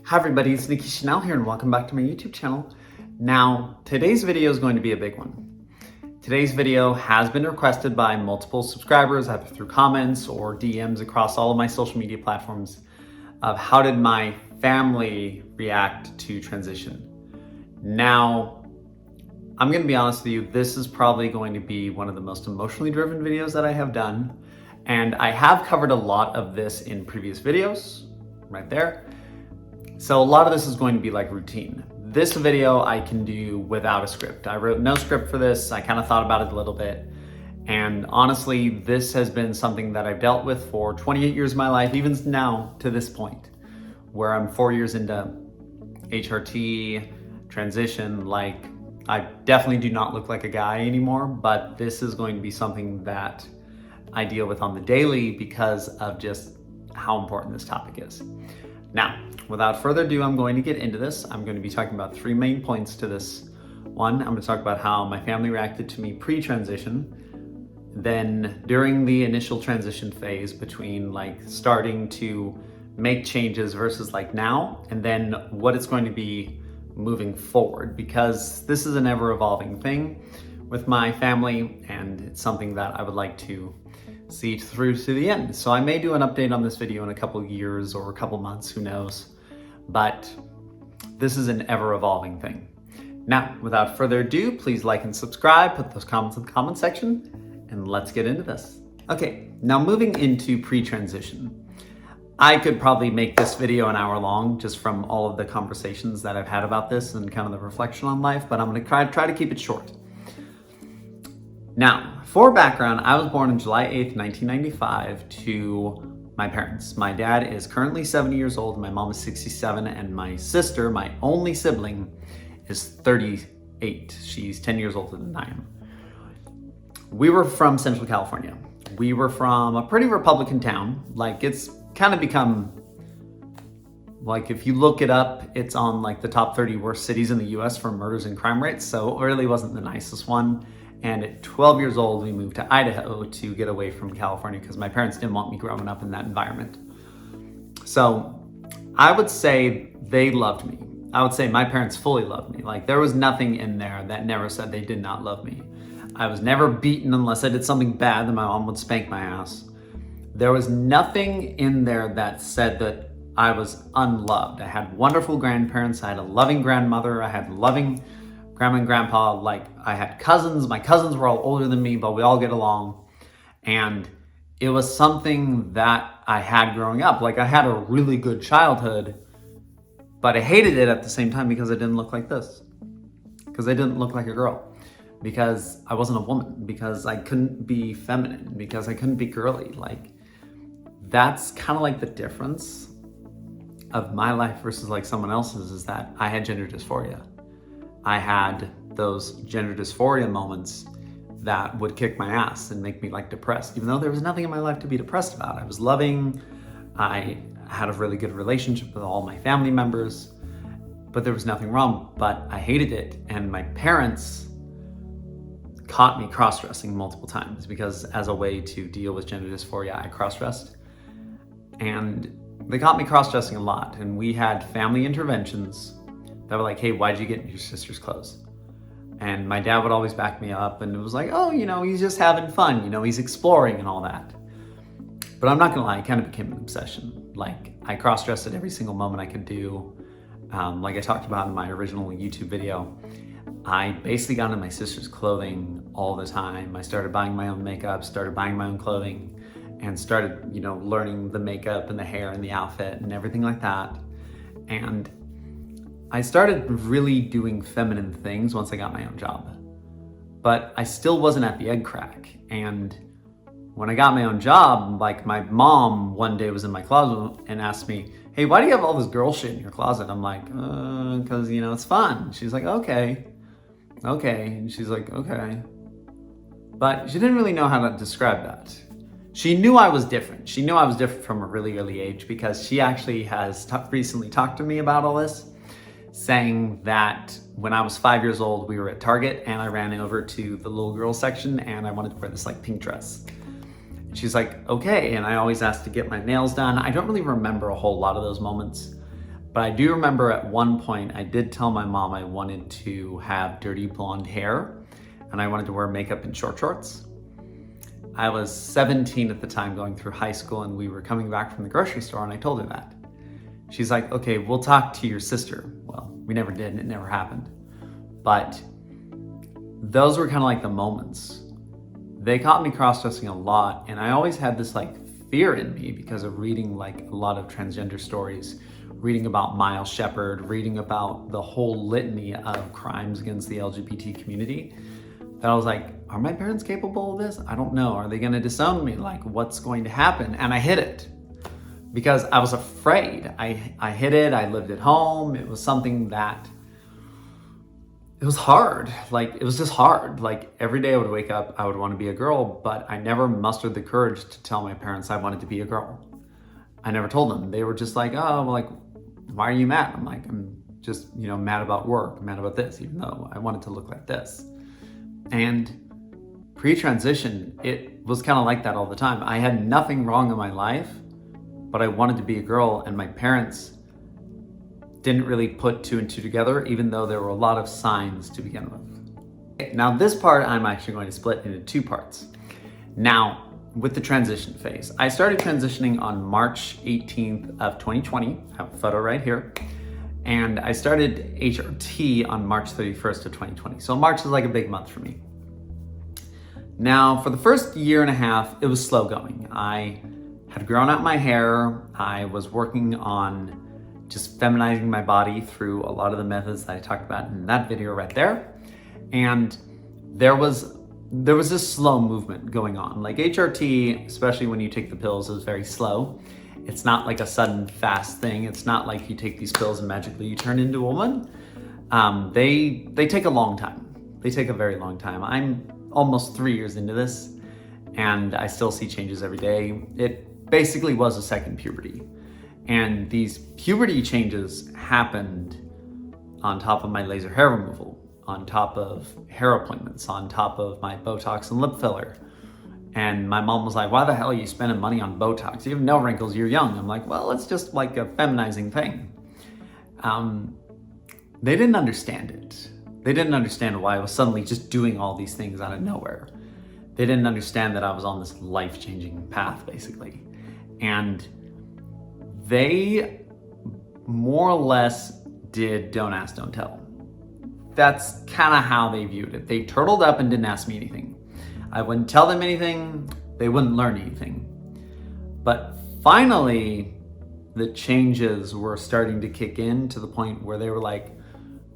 Hi everybody, it's Nikki here and welcome back to my YouTube channel. Now, today's video is going to be a big one. Today's video has been requested by multiple subscribers, either through comments or DMs across all of my social media platforms, of how did my family react to transition. Now, I'm going to be honest with you, this is probably going to be one of the most emotionally driven videos that I have done. And I have covered a lot of this in previous videos, right there. So a lot of this is going to be like routine. This video I can do without a script. I wrote no script for this. I kind of thought about it a little bit. And honestly, this has been something that I've dealt with for 28 years of my life, even now to this point, where I'm 4 years into HRT, transition. Like, I definitely do not look like a guy anymore, but this is going to be something that I deal with on the daily because of just how important this topic is. Now, without further ado, I'm going to get into this. I'm going to be talking about three main points to this. One, I'm going to talk about how my family reacted to me pre-transition, then during the initial transition phase between like starting to make changes versus like now, and then what it's going to be moving forward, because this is an ever-evolving thing with my family, and it's something that I would like to see through to the end. So I may do an update on this video in a couple of years or a couple months, who knows, but this is an ever-evolving thing. Now, without further ado, please like and subscribe, put those comments in the comment section, and let's get into this. Okay, now moving into pre-transition. I could probably make this video an hour long just from all of the conversations that I've had about this and kind of the reflection on life, but I'm gonna try to keep it short. Now, for background, I was born on July 8th, 1995 to my parents. My dad is currently 70 years old, my mom is 67, and my sister, my only sibling, is 38. She's 10 years older than I am. We were from Central California. We were from a pretty Republican town. Like, it's kind of become, like, if you look it up, it's on like the top 30 worst cities in the US for murders and crime rates, so it really wasn't the nicest one. And at 12 years old, we moved to Idaho to get away from California because my parents didn't want me growing up in that environment. So I would say they loved me. I would say my parents fully loved me. Like, there was nothing in there that never said they did not love me. I was never beaten unless I did something bad, then my mom would spank my ass. There was nothing in there that said that I was unloved. I had wonderful grandparents. I had a loving grandmother. I had loving grandma and grandpa. Like, I had cousins. My cousins were all older than me, but we all get along. And it was something that I had growing up. Like, I had a really good childhood, but I hated it at the same time because I didn't look like this. Because I didn't look like a girl. Because I wasn't a woman. Because I couldn't be feminine. Because I couldn't be girly. Like, that's kind of like the difference of my life versus like someone else's, is that I had gender dysphoria. I had those gender dysphoria moments that would kick my ass and make me like depressed, even though there was nothing in my life to be depressed about. I was loving, I had a really good relationship with all my family members, but there was nothing wrong, but I hated it. And my parents caught me cross-dressing multiple times because as a way to deal with gender dysphoria, I cross-dressed. And they caught me cross-dressing a lot. And we had family interventions that were like, hey, why'd you get your sister's clothes? And my dad would always back me up, and it was like, oh, you know, he's just having fun, you know, he's exploring and all that. But I'm not gonna lie, it kind of became an obsession. Like, I cross-dressed at every single moment I could do. Like I talked about in my original YouTube video, I basically got into my sister's clothing all the time. I started buying my own makeup, started buying my own clothing, and started, you know, learning the makeup and the hair and the outfit and everything like that. And I started really doing feminine things once I got my own job, but I still wasn't at the egg crack. And when I got my own job, like, my mom one day was in my closet and asked me, hey, why do you have all this girl shit in your closet? I'm like, cause, you know, it's fun. She's like, okay. And she's like, okay. But she didn't really know how to describe that. She knew I was different. She knew I was different from a really early age because she actually has recently talked to me about all this, saying that when I was 5 years old, we were at Target and I ran over to the little girl section and I wanted to wear this like pink dress. She's like, okay. And I always asked to get my nails done. I don't really remember a whole lot of those moments, But I do remember at one point, I did tell my mom I wanted to have dirty blonde hair and I wanted to wear makeup and short shorts. I was 17 at the time, going through high school, and we were coming back from the grocery store and I told her that. She's like, okay, we'll talk to your sister. Well, we never did and it never happened. But those were kind of like the moments. They caught me cross-dressing a lot, and I always had this like fear in me because of reading like a lot of transgender stories, reading about Miles Shepherd, reading about the whole litany of crimes against the LGBT community, that I was like, are my parents capable of this? I don't know. Are they gonna disown me? Like, what's going to happen? And I hid it because I was afraid. I hid it, I lived at home. It was something that, it was hard. Like, it was just hard. Like, every day I would wake up, I would want to be a girl, but I never mustered the courage to tell my parents I wanted to be a girl. I never told them. They were just like, oh, well, like, why are you mad? I'm like, I'm just, mad about work, mad about this, even though I wanted to look like this. And pre-transition, it was kind of like that all the time. I had nothing wrong in my life, but I wanted to be a girl, and my parents didn't really put two and two together, even though there were a lot of signs to begin with. Now this part, I'm actually going to split into two parts. Now, with the transition phase, I started transitioning on March 18th of 2020. I have a photo right here. And I started HRT on March 31st of 2020. So March is like a big month for me. Now, for the first year and a half, it was slow going. I had grown out my hair. I was working on just feminizing my body through a lot of the methods that I talked about in that video right there. And there was this slow movement going on. Like HRT, especially when you take the pills, is very slow. It's not like a sudden fast thing. It's not like you take these pills and magically you turn into a woman. They take a long time. They take a very long time. I'm almost 3 years into this and I still see changes every day. It basically was a second puberty. And these puberty changes happened on top of my laser hair removal, on top of hair appointments, on top of my Botox and lip filler. And my mom was like, why the hell are you spending money on Botox? You have no wrinkles, you're young. I'm like, well, it's just like a feminizing thing. They didn't understand it. They didn't understand why I was suddenly just doing all these things out of nowhere. They didn't understand that I was on this life-changing path, basically. And they more or less did don't ask, don't tell. That's kind of how they viewed it. They turtled up and didn't ask me anything. I wouldn't tell them anything, they wouldn't learn anything. But finally, the changes were starting to kick in to the point where they were like,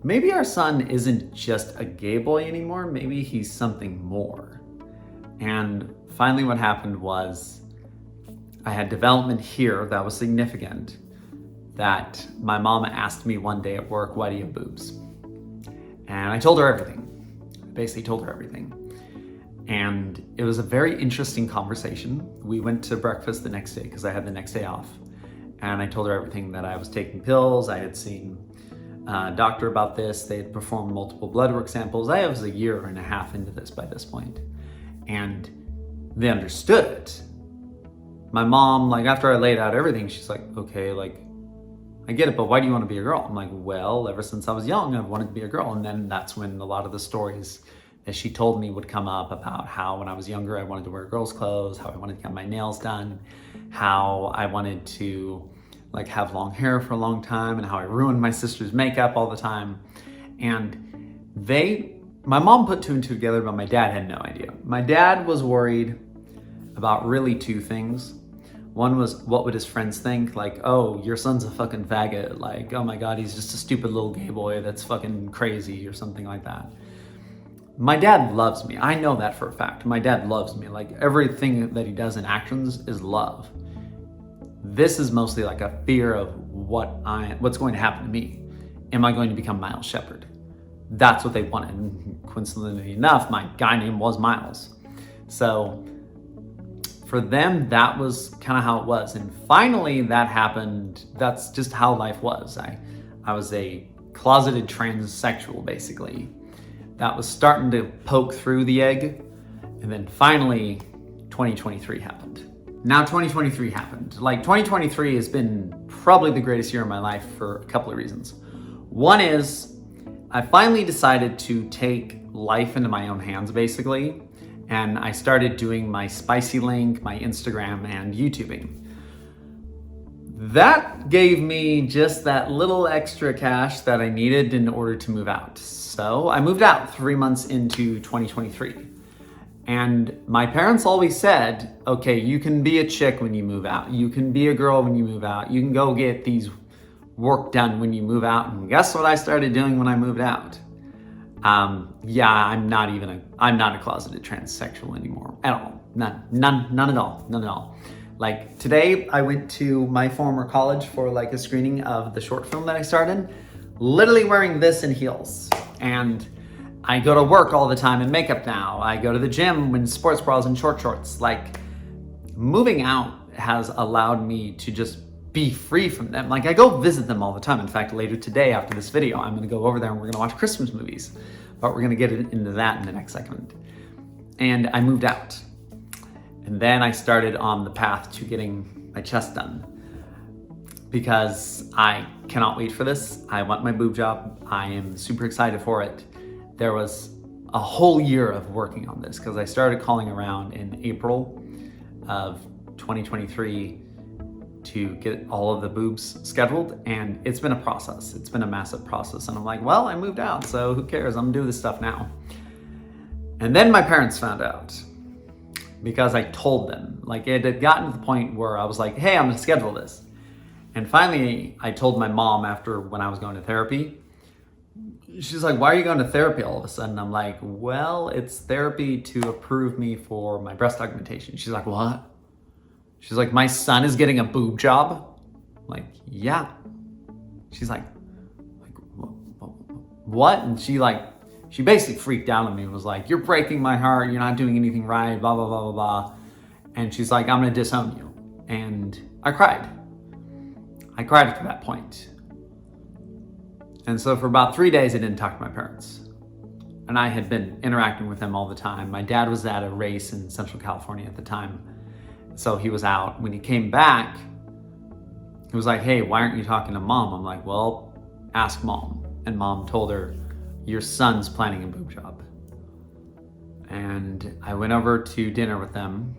maybe our son isn't just a gay boy anymore, maybe he's something more. And finally what happened was I had development here that was significant, that my mom asked me one day at work, why do you have boobs? And I told her everything. I basically told her everything. And it was a very interesting conversation. We went to breakfast the next day because I had the next day off. And I told her everything, that I was taking pills. I had seen a doctor about this. They had performed multiple blood work samples. I was a year and a half into this by this point. And they understood it. My mom, like after I laid out everything, she's like, okay, like, I get it, but why do you want to be a girl? I'm like, well, ever since I was young, I've wanted to be a girl. And then that's when a lot of the stories that she told me would come up about how when I was younger, I wanted to wear girls' clothes, how I wanted to get my nails done, how I wanted to like have long hair for a long time, and how I ruined my sister's makeup all the time. And my mom put two and two together, but my dad had no idea. My dad was worried about really two things. One was, what would his friends think? Like, oh, your son's a fucking faggot. Like, oh my God, he's just a stupid little gay boy that's fucking crazy or something like that. My dad loves me. I know that for a fact. My dad loves me. Like everything that he does in actions is love. This is mostly like a fear of what's going to happen to me. Am I going to become Miles Shepherd? That's what they wanted. And coincidentally enough, my guy name was Miles. So for them, that was kind of how it was. And finally that happened. That's just how life was. I was a closeted transsexual, basically. That was starting to poke through the egg. And then finally, 2023 happened. Now 2023 happened. Like 2023 has been probably the greatest year of my life for a couple of reasons. One is I finally decided to take life into my own hands, basically, and I started doing my Spicy Link, my Instagram, and YouTubing. That gave me just that little extra cash that I needed in order to move out. So I moved out 3 months into 2023. And my parents always said, okay, you can be a chick when you move out. You can be a girl when you move out. You can go get these work done when you move out. And guess what I started doing when I moved out? Yeah, I'm not a closeted transsexual anymore at all. None at all. Like today I went to my former college for like a screening of the short film that I starred in, literally wearing this in heels. And I go to work all the time in makeup now. I go to the gym in sports bras and short shorts. Like, moving out has allowed me to just be free from them. Like, I go visit them all the time. In fact, later today after this video, I'm gonna go over there and we're gonna watch Christmas movies. But we're gonna get into that in the next segment. And I moved out. And then I started on the path to getting my chest done. Because I cannot wait for this. I want my boob job. I am super excited for it. There was a whole year of working on this because I started calling around in April of 2023 to get all of the boobs scheduled, and it's been a process. It's been a massive process, and I'm like, well, I moved out, so who cares? I'm gonna do this stuff now. And then my parents found out because I told them. Like, it had gotten to the point where I was like, hey, I'm gonna schedule this. And finally, I told my mom after when I was going to therapy. She's like, why are you going to therapy all of a sudden? I'm like, well, it's therapy to approve me for my breast augmentation. She's like, what? She's like, my son is getting a boob job? I'm like, yeah. She's like, what? And she basically freaked out on me and was like, you're breaking my heart. You're not doing anything right, blah, blah, blah, blah, blah. And she's like, I'm going to disown you. And I cried. I cried at that point. And so for about 3 days, I didn't talk to my parents. And I had been interacting with them all the time. My dad was at a race in Central California at the time. So he was out. When he came back, he was like, hey, why aren't you talking to mom? I'm like, well, ask mom. And mom told her, your son's planning a boob job. And I went over to dinner with them,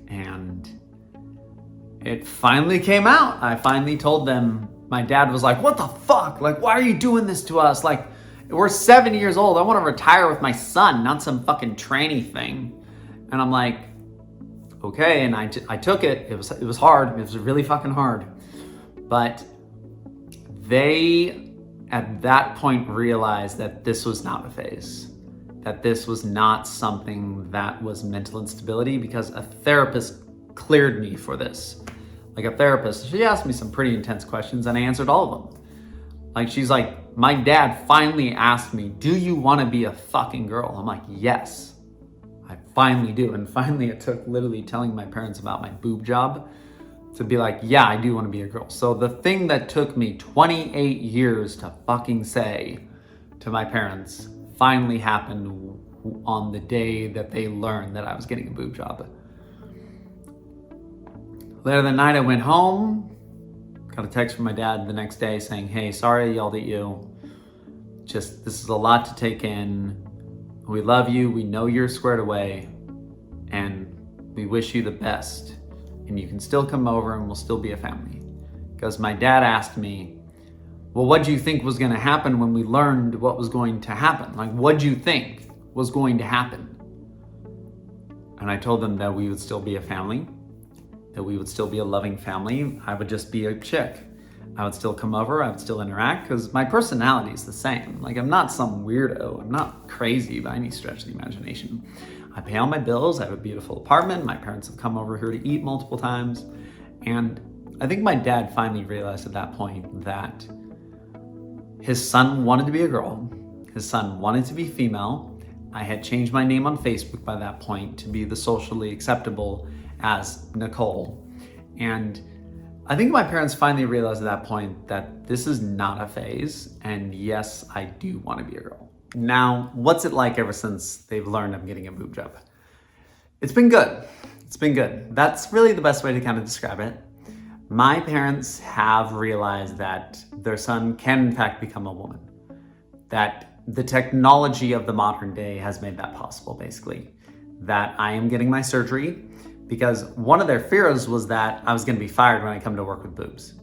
and it finally came out. I finally told them. My dad was like, what the fuck? Like, why are you doing this to us? Like, we're 7 years old. I want to retire with my son, not some fucking tranny thing. And I'm like, okay. And I took it. It was hard. It was really fucking hard. But they, at that point, realized that this was not a phase. That this was not something that was mental instability, because a therapist cleared me for this. Like, a therapist, she asked me some pretty intense questions and I answered all of them. Like, she's like, my dad finally asked me, do you want to be a fucking girl? I'm like, yes, I finally do. And finally it took literally telling my parents about my boob job to be like, yeah, I do want to be a girl. So the thing that took me 28 years to fucking say to my parents finally happened on the day that they learned that I was getting a boob job. Later that night, I went home, got a text from my dad the next day saying, hey, sorry I yelled at you. Just, this is a lot to take in. We love you. We know you're squared away, and we wish you the best. And you can still come over and we'll still be a family. Because my dad asked me, well, what do you think was going to happen when we learned what was going to happen? Like, what do you think was going to happen? And I told them that we would still be a family. That we would still be a loving family. I would just be a chick. I would still come over, I would still interact, because my personality is the same. Like, I'm not some weirdo. I'm not crazy by any stretch of the imagination. I pay all my bills. I have a beautiful apartment. My parents have come over here to eat multiple times. And I think my dad finally realized at that point that his son wanted to be a girl. His son wanted to be female. I had changed my name on Facebook by that point to be the socially acceptable as Nicole. And I think my parents finally realized at that point that this is not a phase, and yes, I do want to be a girl. Now, what's it like ever since they've learned I'm getting a boob job? It's been good. It's been good. That's really the best way to kind of describe it. My parents have realized that their son can in fact become a woman. That the technology of the modern day has made that possible, basically. That I am getting my surgery because one of their fears was that I was gonna be fired when I come to work with boobs.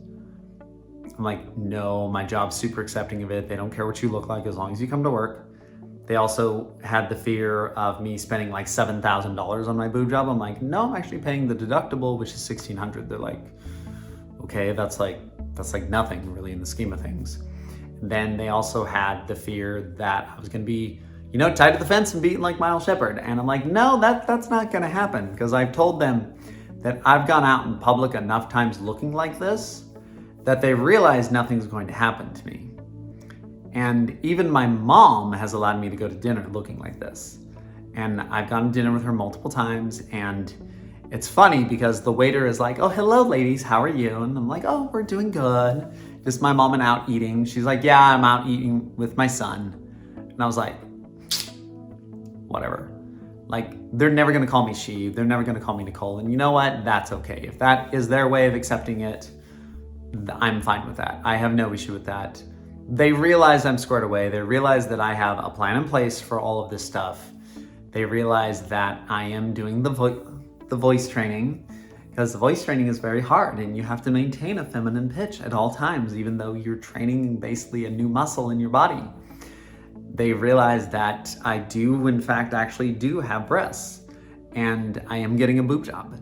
I'm like, no, my job's super accepting of it. They don't care what you look like as long as you come to work. They also had the fear of me spending like $7,000 on my boob job. I'm like, no, I'm actually paying the deductible, which is $1,600. They're like, okay, that's like nothing really in the scheme of things. Then they also had the fear that I was gonna be, tied to the fence and beaten like Miles Shepherd. And I'm like, no, that's not gonna happen, because I've told them that I've gone out in public enough times looking like this that they realize nothing's going to happen to me. And even my mom has allowed me to go to dinner looking like this. And I've gone to dinner with her multiple times, and it's funny because the waiter is like, oh, hello ladies, how are you? And I'm like, oh, we're doing good. Just my mom and out eating. She's like, yeah, I'm out eating with my son. And I was like, whatever. Like, they're never gonna call me she, they're never gonna call me Nicole. And you know what? That's okay. If that is their way of accepting it, I'm fine with that. I have no issue with that. They realize I'm squared away. They realize that I have a plan in place for all of this stuff. They realize that I am doing the voice training, because the voice training is very hard and you have to maintain a feminine pitch at all times, even though you're training basically a new muscle in your body. They realize that I do, in fact, actually do have breasts, and I am getting a boob job.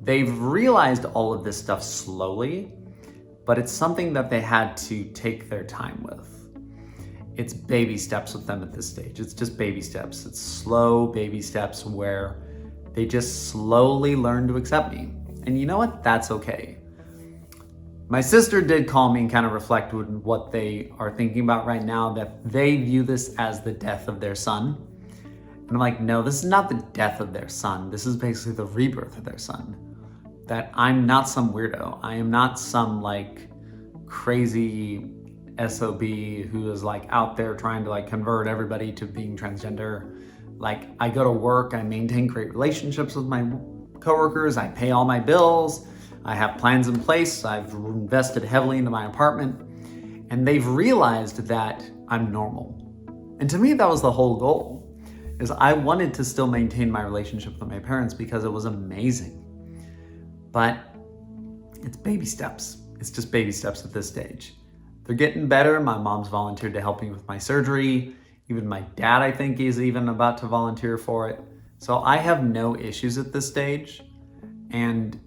They've realized all of this stuff slowly, but it's something that they had to take their time with. It's baby steps with them at this stage. It's just baby steps. It's slow baby steps where they just slowly learn to accept me. And you know what? That's okay. My sister did call me and kind of reflect on what they are thinking about right now, that they view this as the death of their son. And I'm like, no, this is not the death of their son. This is basically the rebirth of their son. That I'm not some weirdo. I am not some like crazy SOB who is like out there trying to like convert everybody to being transgender. Like, I go to work, I maintain great relationships with my coworkers, I pay all my bills, I have plans in place, I've invested heavily into my apartment, and they've realized that I'm normal. And to me, that was the whole goal, is I wanted to still maintain my relationship with my parents because it was amazing. But it's baby steps. It's just baby steps at this stage. They're getting better. My mom's volunteered to help me with my surgery. Even my dad, I think, is even about to volunteer for it. So I have no issues at this stage, and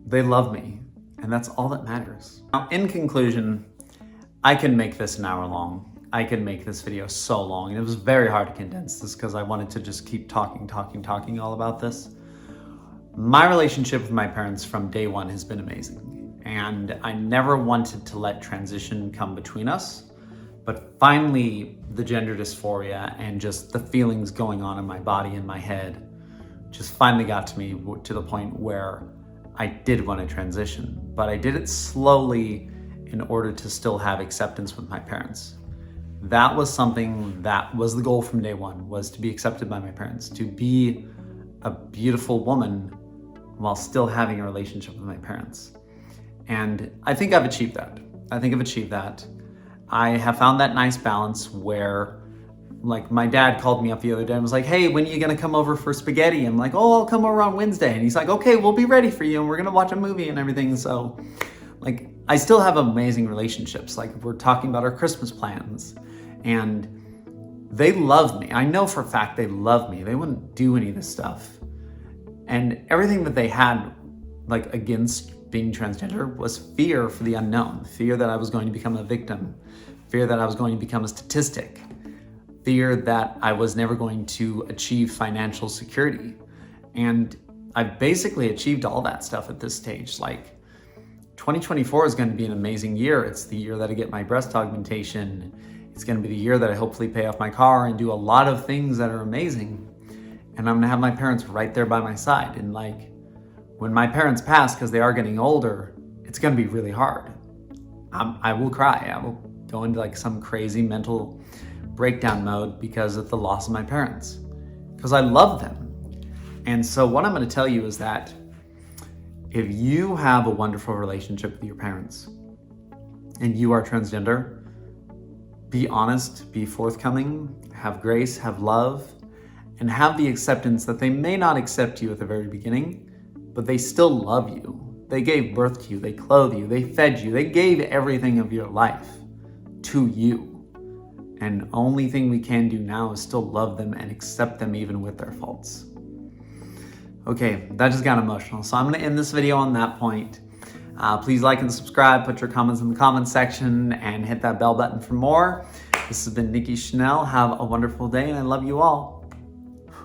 they love me, and that's all that matters. Now, in conclusion, I can make this an hour long. I can make this video so long, and it was very hard to condense this because I wanted to just keep talking all about this. My relationship with my parents from day one has been amazing, and I never wanted to let transition come between us. But finally, the gender dysphoria and just the feelings going on in my body and my head just finally got to me to the point where I did want to transition. But I did it slowly in order to still have acceptance with my parents. That was something that was the goal from day one, was to be accepted by my parents, to be a beautiful woman while still having a relationship with my parents. And I think I've achieved that. I have found that nice balance where, like, my dad called me up the other day and was like, hey, when are you gonna come over for spaghetti? I'm like, oh, I'll come over on Wednesday. And he's like, okay, we'll be ready for you and we're gonna watch a movie and everything. So, like, I still have amazing relationships. Like, we're talking about our Christmas plans, and they love me. I know for a fact they love me. They wouldn't do any of this stuff. And everything that they had, like, against being transgender was fear for the unknown, fear that I was going to become a victim, fear that I was going to become a statistic, fear that I was never going to achieve financial security. And I've basically achieved all that stuff at this stage. Like, 2024 is going to be an amazing year. It's the year that I get my breast augmentation. It's going to be the year that I hopefully pay off my car and do a lot of things that are amazing. And I'm going to have my parents right there by my side. And like, when my parents pass, because they are getting older, it's going to be really hard. I will cry. I will go into like some crazy mental breakdown mode because of the loss of my parents, because I love them. And so what I'm going to tell you is that If you have a wonderful relationship with your parents and you are transgender, be honest, be forthcoming, have grace, have love, and have the acceptance that they may not accept you at the very beginning, but they still love you. They gave birth to you, they clothed you, they fed you, they gave everything of your life to you. And only thing we can do now is still love them and accept them even with their faults. Okay, that just got emotional. So I'm gonna end this video on that point. Please like and subscribe, put your comments in the comments section, and hit that bell button for more. This has been Nikki Chanel. Have a wonderful day, and I love you all.